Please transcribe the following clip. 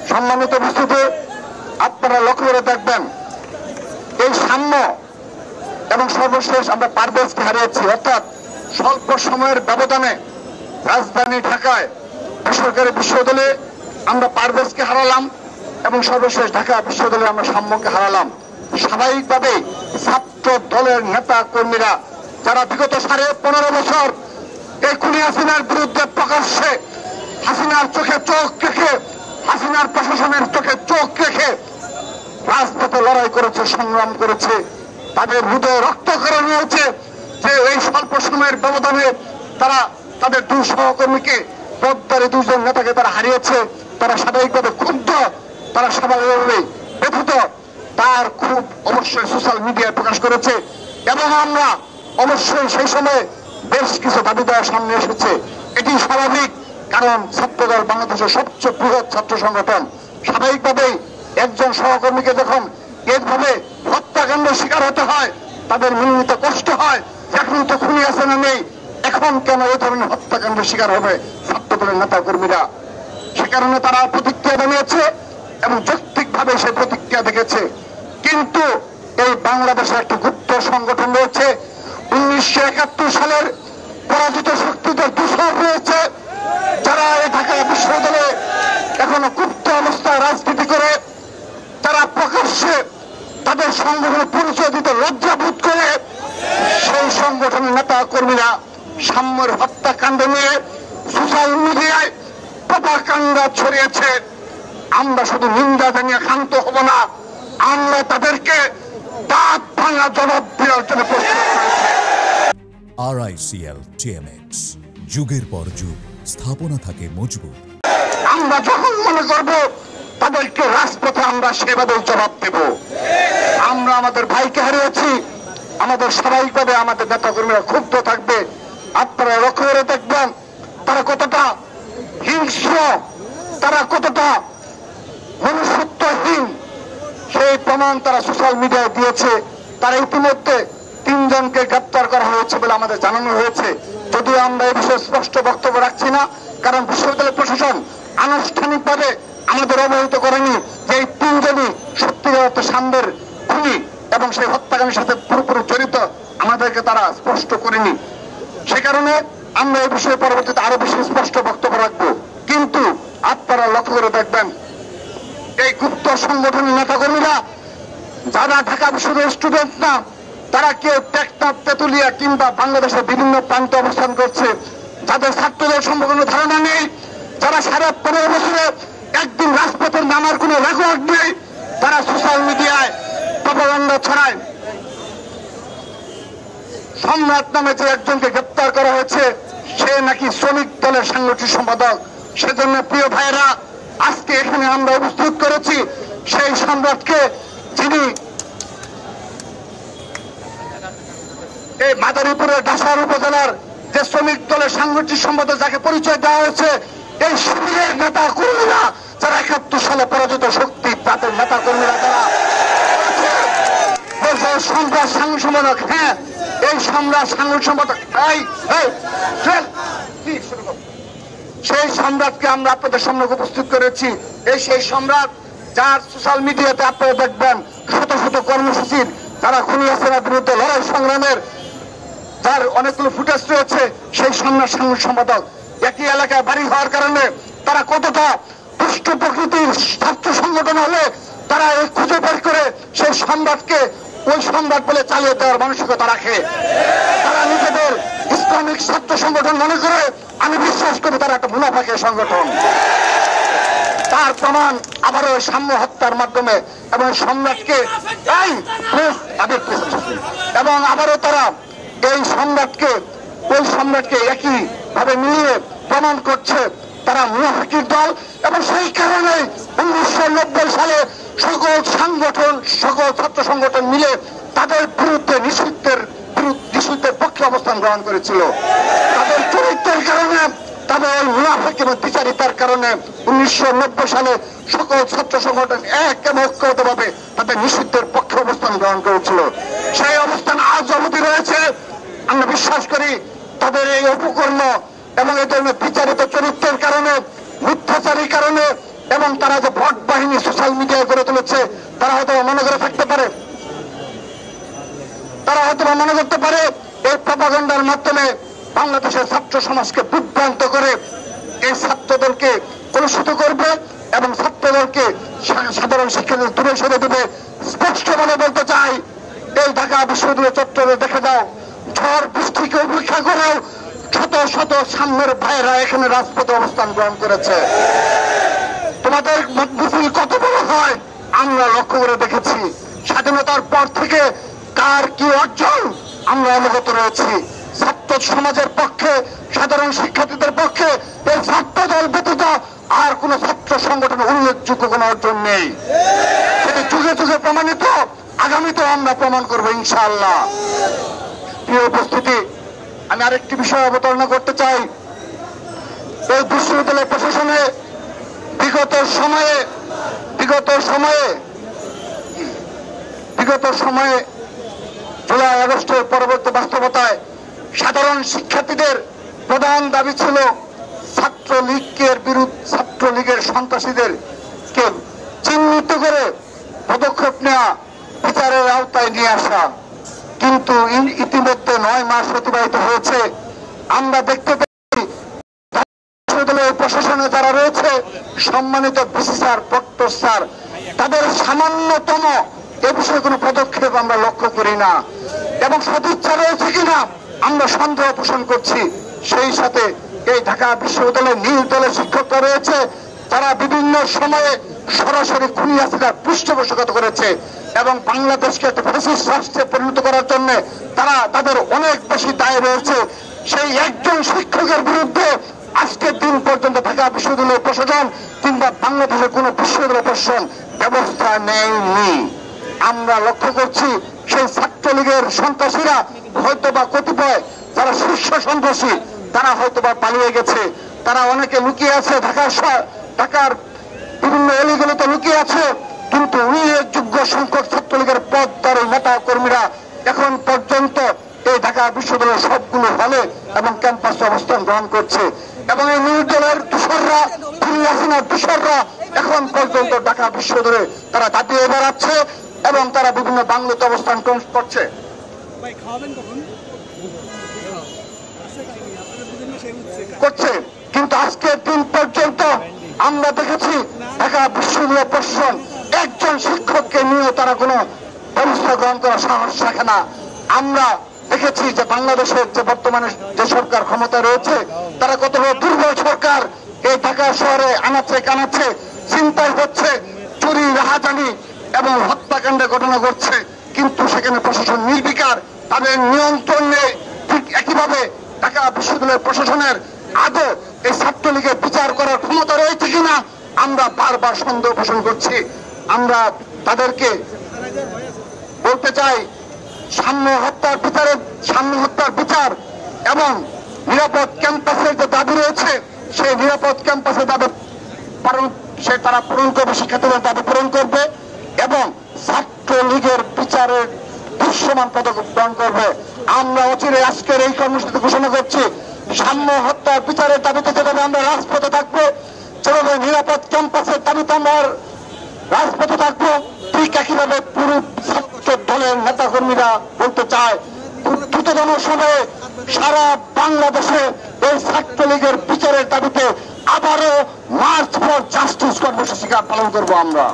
সম্মানিত উপস্থিতি, আপনারা লক্ষ্য করে দেখবেন এই সাম্য এবং সর্বশেষ আমরা পারভেজকে হারিয়েছি। অর্থাৎ স্বল্প সময়ের ব্যবধানে রাজধানী ঢাকায় বেসরকারি বিশ্ববিদ্যালয়ে আমরা পারভেজকে হারালাম এবং সর্বশেষ ঢাকা বিশ্ববিদ্যালয়ে আমরা সাম্যকে হারালাম। স্বাভাবিকভাবে ছাত্র দলের নেতা কর্মীরা যারা বিগত 15.5 বছর এই খুনি হাসিনার বিরুদ্ধে প্রকাশ্যে হাসিনার চোখে চোখ রেখে, হাসিনার প্রশাসনের চোখে চোখ রেখে রাজপথে লড়াই করেছে, সংগ্রাম করেছে, তাদের হৃদয় রক্তক্ষরণ হয়েছে যে এই স্বল্প সময়ের ব্যবধানে তারা তাদের 2 সহকর্মীকে, পদ্মারে 2 জন নেতাকে তারা হারিয়েছে। তারা স্বাভাবিকভাবে ক্ষুব্ধ, তারা স্বাভাবিকভাবে ব্যথিত। তার খুব অবশ্যই সোশ্যাল মিডিয়ায় প্রকাশ করেছে এবং আমরা অবশ্যই সেই সময় বেশ কিছু দাবি দেওয়ার সামনে এসেছে। এটি স্বাভাবিক, কারণ ছাত্রদল বাংলাদেশের সবচেয়ে বৃহৎ ছাত্র সংগঠন। স্বাভাবিকভাবেই একজন সহকর্মীকে যখন এইভাবে হত্যাকাণ্ডের শিকার হতে হয় তাদের মনে নিতে কষ্ট হয়। এখন তো খুনি হাসিনা নেই, এখন কেন এই ধরনের হত্যাকাণ্ডের শিকার হবে ছাত্রদলের নেতা কর্মীরা? সে কারণে তারা প্রতিক্রিয়া জানিয়েছে এবং যৌক্তিকভাবে সেই প্রতিক্রিয়া দেখেছে। কিন্তু এই বাংলাদেশে একটি গুপ্ত সংগঠন রয়েছে, 1971 সালের পরাজিত শক্তিদের দূষণ রয়েছে, যারা এই ঢাকা বিশ্ববিদ্যালয়ে এখনো গুপ্ত অবস্থায় রাজনীতি করে, তারা প্রকাশ্যে তাদের সংগঠনের পরিচয় দিতে লজ্জাবোধ করে। সেই সংগঠনের নেতা কর্মীরা সাম্যের হত্যাকাণ্ড নিয়ে সোশ্যাল মিডিয়ায় প্রপাগান্ডা ছড়িয়েছে। আমরা শুধু নিন্দা জানিয়ে ক্ষান্ত হব না, আমরা তাদেরকে দাঁত ভাঙা জবাব দেওয়ার জন্য প্রস্তুত করেছি। RICL TMX, যুগের পর যুগ স্থাপনা থাকে মজবুত। আমরা যখন মনে করব তাদেরকে রাজপথে আমরা সেভাবে জবাব দেব। আমরা আমাদের ভাইকে হারিয়েছি, আমাদের স্বাভাবিকভাবে আমাদের নেতা কর্মীরা ক্ষুব্ধ থাকবে। আপনারা লক্ষ্য করে দেখবেন তারা কতটা হিংস্র, তারা কতটা মনুষ্যত্বহীন, সেই প্রমাণ তারা সোশ্যাল মিডিয়ায় দিয়েছে। তারা ইতিমধ্যে 3 জনকে গ্রেপ্তার করা হয়েছে বলে আমাদের জানানো হয়েছে। যদিও আমরা এই বিষয়ে স্পষ্ট বক্তব্য রাখছি না, কারণ বিশ্ববিদ্যালয় প্রশাসন আনুষ্ঠানিকভাবে আমাদের অবহিত করেনি যে এই 3 জনই সত্যিকার অর্থে সাম্যের খুনি এবং সেই হত্যাকাণ্ডের সাথে পুরোপুরি জড়িত, আমাদেরকে তারা স্পষ্ট করেনি। সে কারণে আমরা এই বিষয়ে পরবর্তীতে আরো বেশি স্পষ্ট বক্তব্য রাখবো। কিন্তু আপনারা লক্ষ্য করে দেখবেন এই গুপ্ত সংগঠনের নেতাকর্মীরা যারা ঢাকা বিশ্ববিদ্যালয়ের স্টুডেন্ট না, তারা কেউ টেকনাফ, তেতুলিয়া কিংবা বাংলাদেশের বিভিন্ন প্রান্তে অবস্থান করছে, যাদের ছাত্রদের সম্পর্কে কোনো ধারণা নেই, যারা 15.5 বছরে একদিন রাজপথের নামার কোনো রেকর্ড নেই, তারা সোশ্যাল মিডিয়ায় প্রপাগান্ডা ছড়ায়। সম্রাট নামে যে একজনকে গ্রেপ্তার করা হয়েছে, সে নাকি শ্রমিক দলের সাংগঠনিক সম্পাদক। সেজন্য প্রিয় ভাইয়েরা, আজকে এখানে আমরা উপস্থিত করেছি সেই সম্রাটকে, যিনি এই মাদারীপুরের ডাসার উপজেলার যে শ্রমিক দলের সাংগঠনিক সম্পাদক, যাকে পরিচয় দেওয়া হয়েছে এই শিবিরের নেতা কর্মীরা, যারা 71 সালে পরাজিত শক্তি, তাদের নেতা কর্মীরা যারা সম্রাট সাংগঠনিক সম্পাদক। হ্যাঁ, এই সম্রাট সাংগঠনিক সম্পাদক, সেই সম্রাটকে আমরা আপনাদের সামনে উপস্থিত করেছি। এই সেই সম্রাট যার সোশ্যাল মিডিয়াতে আপনারা দেখবেন শত শত কর্মসূচির, যারা খুনি হাসিনার বিরুদ্ধে লড়াই সংগ্রামের, যার অনেকগুলো ফুটেজ রয়েছে। সেই সম্রাট সাংগঠনিক সম্পাদক একই এলাকায় বাড়ি হওয়ার কারণে তারা কতটা দুষ্ট প্রকৃতির ছাত্র সংগঠন হলে তারা এই খুঁজে বের করে সেই সম্রাটকে ওই সম্রাট বলে চালিয়ে দেওয়ার মানসিকতা রাখে। তারা নিজেদের ইসলামিক ছাত্র সংগঠন মনে করে, আমি বিশ্বাস করি তারা একটা মুনাফাকে সংগঠন। তার প্রমাণ আবারও সাম্য হত্যার মাধ্যমে এবং সম্রাটকে এবং আবারও তারা এই সম্রাটকে ওই সম্রাটকে একই ভাবে মিলিয়ে প্রমাণ করছে তারা মুনাফিকের দল। এবং সেই কারণে 1990 সালে সকল সংগঠন, সকল ছাত্র সংগঠন মিলে তাদের বিরুদ্ধে নিষিদ্ধের পক্ষে অবস্থান গ্রহণ করেছিল। তাদের চরিত্রের কারণে, তাদের মুনাফিক এবং বিচারিতার কারণে 1990 সালে সকল ছাত্র সংগঠন এক এবং ঐক্যবদ্ধভাবে তাদের নিষিদ্ধের পক্ষে অবস্থান গ্রহণ করেছিল। সেই অবস্থান আজ অবধি রয়েছে। আমরা বিশ্বাস করি তাদের এই অপকর্ম এবং এই ধরনের বিচারিত চরিত্রের কারণে, মিথ্যাচারীর কারণে এবং তারা যে ভোট বাহিনী সোশ্যাল মিডিয়ায় গড়ে তুলেছে, তারা হয়তো মনে করে থাকতে পারে, তারা হয়তো মনে করতে পারে এই প্রপাগান্ডার মাধ্যমে বাংলাদেশের ছাত্র সমাজকে বিভ্রান্ত করে এই ছাত্রদলকে কলুষিত করবে এবং ছাত্রদলকে সাধারণ শিক্ষার্থীদের দূরে সরে দেবে। স্পষ্ট বলে বলতে চাই, এই ঢাকা বিশ্ববিদ্যালয় চত্বরে দেখে যাও, ঝড় বৃষ্টিকে উপেক্ষা করেও শত শত সামনের ভাইয়েরা এখানে রাজপথে অবস্থান গ্রহণ করেছে। তোমাদের মিছিল কত বড় হয় আমরা লক্ষ্য করে দেখেছি। স্বাধীনতার পর থেকে কার কি অর্জন আমরা অবগত রয়েছি। ছাত্র সমাজের পক্ষে, সাধারণ শিক্ষার্থীদের পক্ষে এই ছাত্র দল ব্যতীত আর কোন ছাত্র সংগঠন উল্লেখযোগ্য কোন অর্জন নেই। সেটি যুগে যুগে প্রমাণিত, আগামীতেও আমরা প্রমাণ করবো ইনশাআল্লাহ। প্রিয় উপস্থিতি, আমি আরেকটি বিষয় অবতারণা করতে চাই। এই বিশ্ববিদ্যালয় প্রশাসনে বিগত সময়ে জুলাই আগস্টের পরবর্তী বাস্তবতায় সাধারণ শিক্ষার্থীদের প্রধান দাবি ছিল ছাত্রলীগের সন্ত্রাসীদেরকে চিহ্নিত করে পদক্ষেপ নেওয়া, বিচারের আওতায় নিয়ে আসা। কিন্তু ইতিমধ্যে 9 মাস অতিবাহিত হয়েছে। আমরা দেখতে পাচ্ছি বিশ্ববিদ্যালয়ের প্রশাসনে যারা রয়েছে, সম্মানিত ভিসি স্যার, প্রক্টর স্যার, তাদের সামান্যতম এ বিষয়ে কোনো পদক্ষেপ আমরা লক্ষ্য করি না এবং সদিচ্ছা রয়েছে কিনা আমরা সন্দেহ পোষণ করছি। সেই সাথে এই ঢাকা বিশ্ববিদ্যালয়ের নিজ দলের শিক্ষকরা রয়েছে, তারা বিভিন্ন সময়ে সরাসরি খুনি হাসিনার পৃষ্ঠপোষকতা করেছে এবং বাংলাদেশকে একটা ফ্যাসিস্ট রাষ্ট্রে পরিণত করার জন্য তারা তাদের অনেক বেশি দায় রয়েছে। সেই একজন শিক্ষকের বিরুদ্ধে আজকের দিন পর্যন্ত ঢাকা বিশ্ববিদ্যালয় প্রশাসন কিংবা বাংলাদেশের কোন বিশ্ববিদ্যালয় প্রশাসন ব্যবস্থা নেয়নি। আমরা লক্ষ্য করছি সেই ছাত্রলীগের সন্ত্রাসীরা হয়তোবা কতিপয় যারা শীর্ষ সন্ত্রাসী তারা হয়তোবা পালিয়ে গেছে, তারা অনেকে লুকিয়ে আছে ঢাকার বিভিন্ন অলিগলিতে লুকিয়ে আছে। কিন্তু উল্লেখযোগ্য সংখ্যক ছাত্রলীগের পদধারী নেতা কর্মীরা এখন পর্যন্ত এই ঢাকা বিশ্ববিদ্যালয়ের সবগুলো হলে এবং ক্যাম্পাসে অবস্থান গ্রহণ করছে এবং এই নির্দলের দোসররা, খুনি হাসিনার দোসররা এখন পর্যন্ত ঢাকা বিশ্ববিদ্যালয়ে তারা দাপিয়ে বেড়াচ্ছে এবং তারা বিভিন্ন বাংলাতে অবস্থান গ্রহণ করছে। কিন্তু আজকের দিন পর্যন্ত আমরা দেখেছি ঢাকা বিশ্ববিদ্যালয় প্রশাসন একজন শিক্ষককে নিয়ে তারা কোনো ব্যবস্থা গ্রহণ করার সাহস রাখে না। আমরা দেখেছি যে বাংলাদেশের যে বর্তমানে যে সরকার ক্ষমতা রয়েছে তারা কত বড় দুর্বল সরকার। এই ঢাকা শহরে আনাচে কানাচে চিন্তাই হচ্ছে, চুরি, রাহাজানি এবং হত্যাকাণ্ডের ঘটনা ঘটছে, কিন্তু সেখানে প্রশাসন নির্বিকার, তাদের নিয়ন্ত্রণ নেই। ঠিক একইভাবে ঢাকা বিশ্ববিদ্যালয়ের প্রশাসনের আদৌ এই ছাত্রলীগের বিচার করার ক্ষমতা রয়েছে কিনা আমরা বারবার সন্দেহ পোষণ করছি। আমরা তাদেরকে বলতে চাই, সাম্য হত্যার বিচার এবং নিরাপদ ক্যাম্পাসের যে দাবি রয়েছে সেই নিরাপদ ক্যাম্পাসের দাবি তারা পূরণ করবে, শিক্ষার্থীদের দাবি পূরণ করবে এবং ছাত্রলীগের বিচারের দৃশ্যমান পদক্ষেপ গ্রহণ করবে। আমরা অচিরে আজকের এই কর্মসূচি ঘোষণা করছি, সাম্য হত্যার বিচারের দাবিতে যেভাবে আমরা রাজপথে থাকবো, যেভাবে নিরাপদ ক্যাম্পাসের দাবিতে আমরা রাজপথে থাকবো, ঠিক একইভাবে পুরো ছাত্র দলের নেতা কর্মীরা বলতে চায় খুব দ্রুততম সময়ে সারা বাংলাদেশে এই ছাত্রলীগের বিচারের দাবিতে আবারও মার্চ ফর জাস্টিস কর্মসূচি পালন করবো আমরা।